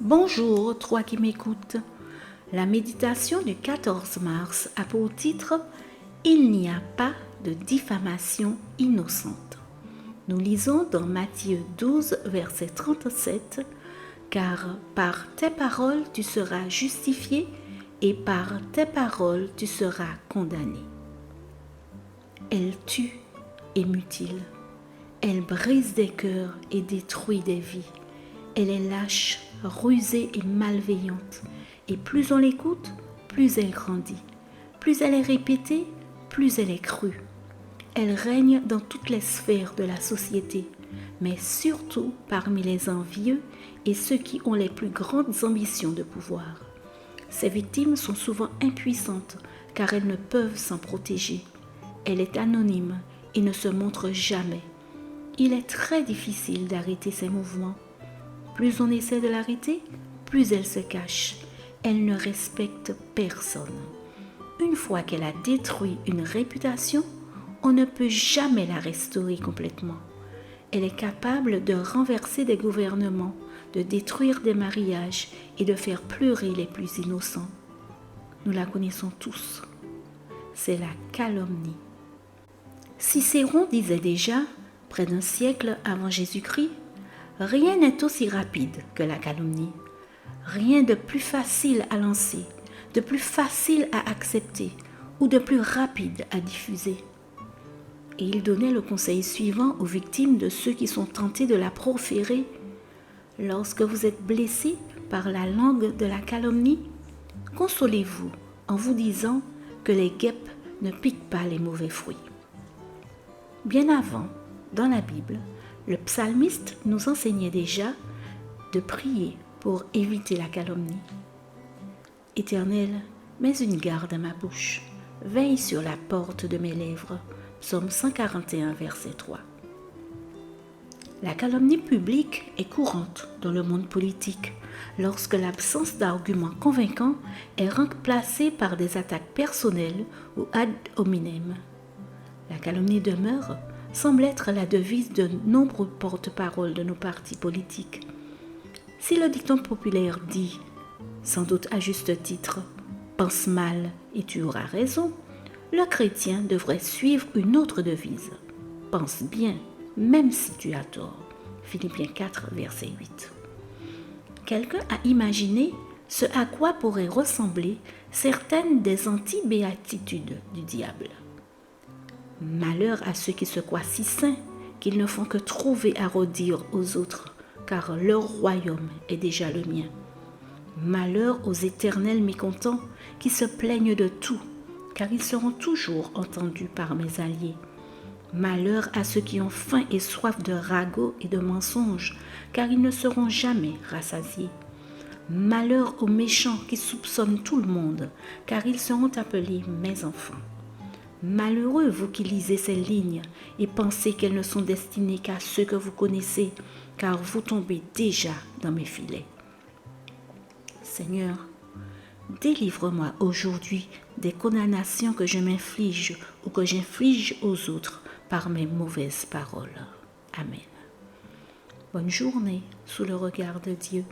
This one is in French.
Bonjour, toi qui m'écoutes. La méditation du 14 mars a pour titre « Il n'y a pas de diffamation innocente ». Nous lisons dans Matthieu 12, verset 37 « Car par tes paroles tu seras justifié et par tes paroles tu seras condamné. » Elle tue et mutile. Elle brise des cœurs et détruit des vies. Elle est lâche, rusée et malveillante. Et plus on l'écoute, plus elle grandit. Plus elle est répétée, plus elle est crue. Elle règne dans toutes les sphères de la société, mais surtout parmi les envieux et ceux qui ont les plus grandes ambitions de pouvoir. Ces victimes sont souvent impuissantes car elles ne peuvent s'en protéger. Elle est anonyme et ne se montre jamais. Il est très difficile d'arrêter ses mouvements. Plus on essaie de l'arrêter, plus elle se cache. Elle ne respecte personne. Une fois qu'elle a détruit une réputation, on ne peut jamais la restaurer complètement. Elle est capable de renverser des gouvernements, de détruire des mariages et de faire pleurer les plus innocents. Nous la connaissons tous. C'est la calomnie. Cicéron disait déjà, près d'un siècle avant Jésus-Christ, « Rien n'est aussi rapide que la calomnie. Rien de plus facile à lancer, de plus facile à accepter ou de plus rapide à diffuser. » Et il donnait le conseil suivant aux victimes de ceux qui sont tentés de la proférer. « Lorsque vous êtes blessés par la langue de la calomnie, consolez-vous en vous disant que les guêpes ne piquent pas les mauvais fruits. » Bien avant, dans la Bible, le psalmiste nous enseignait déjà de prier pour éviter la calomnie. « Éternel, mets une garde à ma bouche, veille sur la porte de mes lèvres. » Psaume 141, verset 3. La calomnie publique est courante dans le monde politique lorsque l'absence d'arguments convaincants est remplacée par des attaques personnelles ou ad hominem. La calomnie demeure semble être la devise de nombreux porte-paroles de nos partis politiques. Si le dicton populaire dit, sans doute à juste titre, « pense mal et tu auras raison », le chrétien devrait suivre une autre devise, « pense bien, même si tu as tort ». Philippiens 4, verset 8. Quelqu'un a imaginé ce à quoi pourraient ressembler certaines des anti-béatitudes du diable. Malheur à ceux qui se croient si saints qu'ils ne font que trouver à redire aux autres, car leur royaume est déjà le mien. Malheur aux éternels mécontents qui se plaignent de tout, car ils seront toujours entendus par mes alliés. Malheur à ceux qui ont faim et soif de ragots et de mensonges, car ils ne seront jamais rassasiés. Malheur aux méchants qui soupçonnent tout le monde, car ils seront appelés mes enfants. Malheureux vous qui lisez ces lignes et pensez qu'elles ne sont destinées qu'à ceux que vous connaissez, car vous tombez déjà dans mes filets. Seigneur, délivre-moi aujourd'hui des condamnations que je m'inflige ou que j'inflige aux autres par mes mauvaises paroles. Amen. Bonne journée sous le regard de Dieu.